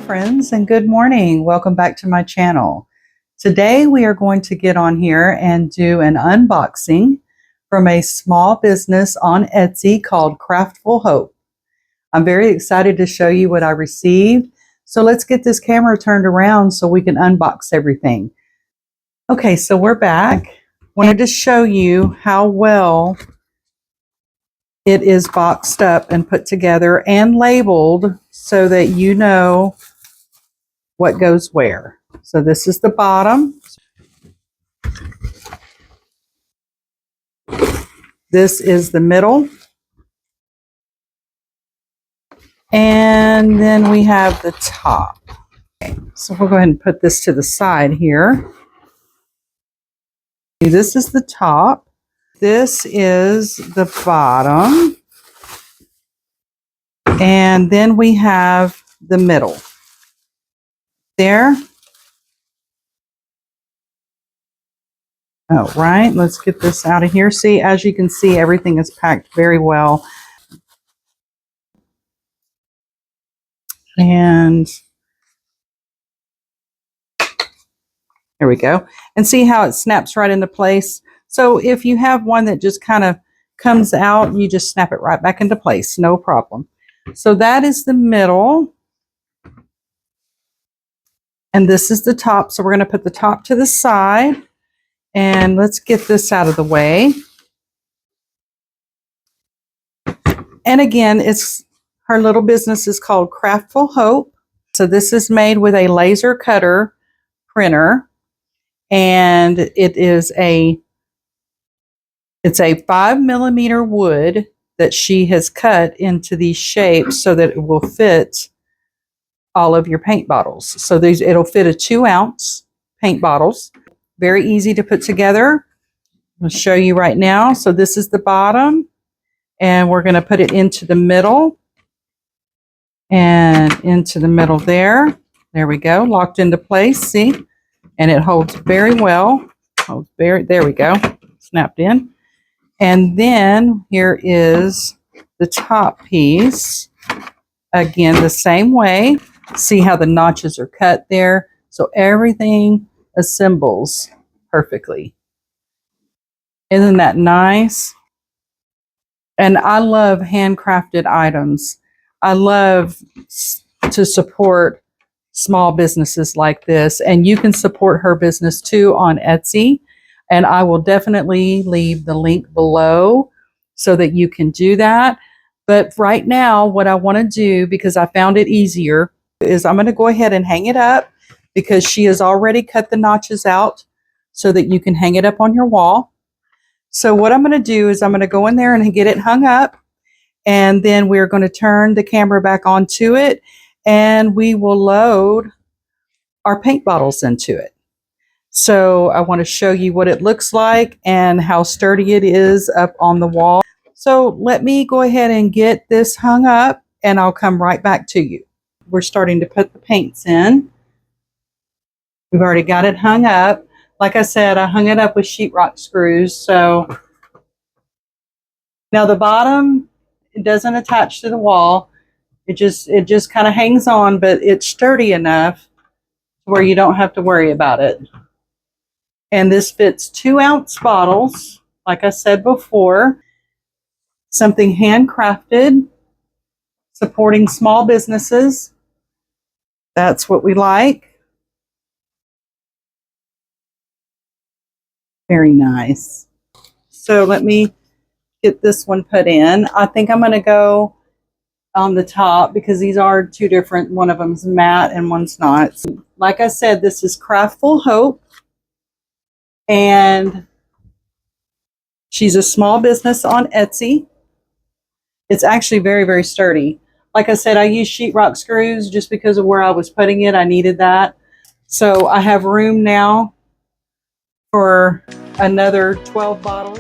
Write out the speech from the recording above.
friends, and good morning. Welcome back to my channel. Today we are going to get on here and do an unboxing from a small business on Etsy called Craftful Hope. I'm very excited to show you what I received. So let's get this camera turned around so we can unbox everything. Okay, so we're back. Wanted to show you how well it is boxed up and put together and labeled so that you know what goes where. So this is the bottom. This is the middle. And then we have the top. Okay, so we'll go ahead and put this to the side here. This is the top. This is the bottom. And then we have the middle. There. All right, let's get this out of here. See, as you can see, everything is packed very well. And there we go. And see how it snaps right into place. So if you have one that just kind of comes out, you just snap it right back into place. No problem. So that is the middle. And this is the top. So we're going to put the top to the side. And let's get this out of the way. And again, her little business is called Craftful Hope. So this is made with a laser cutter printer. And it's a 5mm wood that she has cut into these shapes so that it will fit all of your paint bottles. So it'll fit a 2-ounce paint bottles. Very easy to put together. I'll show you right now. So this is the bottom, and we're going to put it into the middle and into the middle there. There we go, locked into place. See, and it holds very well. There we go, snapped in. And then here is the top piece. Again, the same way. See how the notches are cut there? So everything assembles perfectly. Isn't that nice? And I love handcrafted items. I love to support small businesses like this, and you can support her business too on Etsy. And I will definitely leave the link below so that you can do that. But right now, what I want to do, because I found it easier, is I'm going to go ahead and hang it up because she has already cut the notches out so that you can hang it up on your wall. So what I'm going to do is I'm going to go in there and get it hung up, and then we're going to turn the camera back onto it, and we will load our paint bottles into it. So I want to show you what it looks like and how sturdy it is up on the wall. So let me go ahead and get this hung up, and I'll come right back to you. We're starting to put the paints in. We've already got it hung up. Like I said, I hung it up with sheetrock screws. So now the bottom, it doesn't attach to the wall. It just kind of hangs on, but it's sturdy enough where you don't have to worry about it. And this fits 2-ounce bottles, like I said before. Something handcrafted, supporting small businesses. That's what we like. Very nice. So let me get this one put in. I think I'm going to go on the top because these are two different. One of them's matte and one's not. Like I said, this is Craftful Hope. And she's a small business on Etsy. It's actually very, very sturdy. Like I said, I use sheetrock screws just because of where I was putting it. I needed that. So I have room now for another 12 bottles.